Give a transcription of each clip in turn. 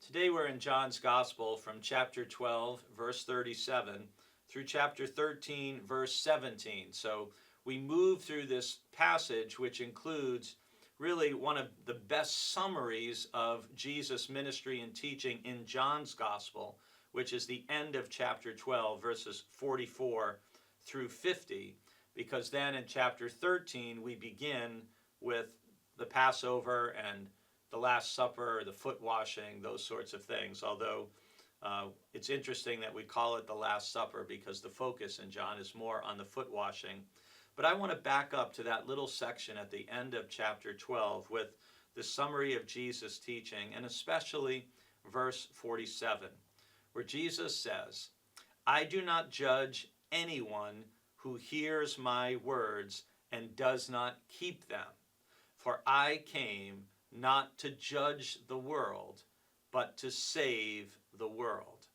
Today we're in John's Gospel from chapter 12, verse 37, through chapter 13, verse 17. So we move through this passage, which includes really one of the best summaries of Jesus' ministry and teaching in John's Gospel, which is the end of chapter 12, verses 44 through 50, because then in chapter 13 we begin with the Passover and the Last Supper, the foot washing, those sorts of things. Although it's interesting that we call it the Last Supper because the focus in John is more on the foot washing. But I want to back up to that little section at the end of chapter 12 with the summary of Jesus' teaching, and especially verse 47, where Jesus says, "I do not judge anyone who hears my words and does not keep them, for I came not to judge the world, but to save the world."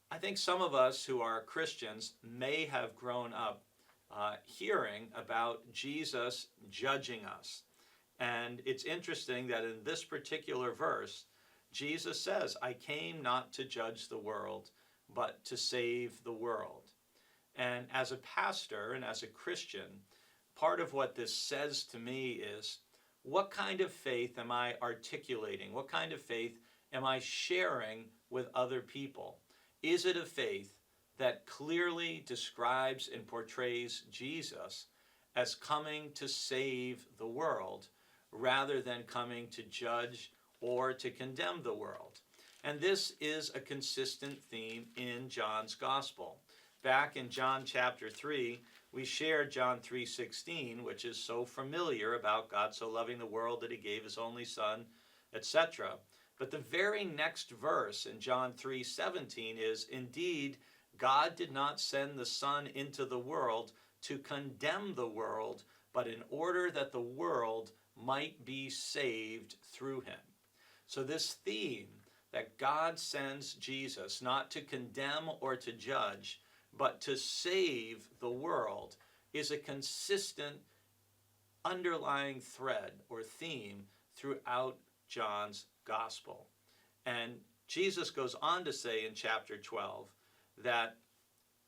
I think some of us who are Christians may have grown up hearing about Jesus judging us. And it's interesting that in this particular verse, Jesus says, "I came not to judge the world, but to save the world." And as a pastor and as a Christian, part of what this says to me is, what kind of faith am I articulating? What kind of faith am I sharing with other people? Is it a faith that clearly describes and portrays Jesus as coming to save the world rather than coming to judge or to condemn the world? And this is a consistent theme in John's Gospel. Back in John chapter 3, we shared John 3:16, which is so familiar about God so loving the world that he gave his only son, etc. But the very next verse in John 3:17 is, "Indeed, God did not send the Son into the world to condemn the world, but in order that the world might be saved through him." So this theme that God sends Jesus not to condemn or to judge, but to save the world, is a consistent underlying thread or theme throughout John's Gospel. And Jesus goes on to say in chapter 12 that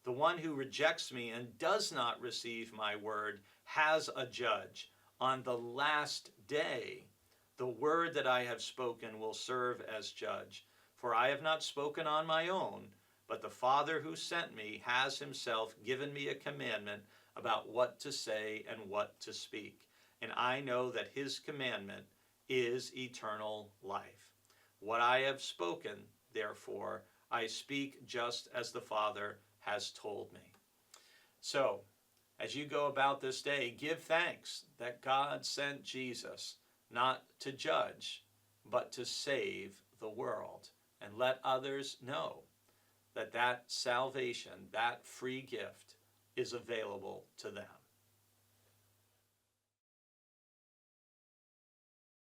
the one who rejects me and does not receive my word has a judge. On the last day, the word that I have spoken will serve as judge. For I have not spoken on my own, but the Father who sent me has himself given me a commandment about what to say and what to speak. And I know that his commandment is eternal life. What I have spoken, therefore, I speak just as the Father has told me. So, as you go about this day, give thanks that God sent Jesus not to judge, but to save the world. And let others know that salvation, that free gift, is available to them.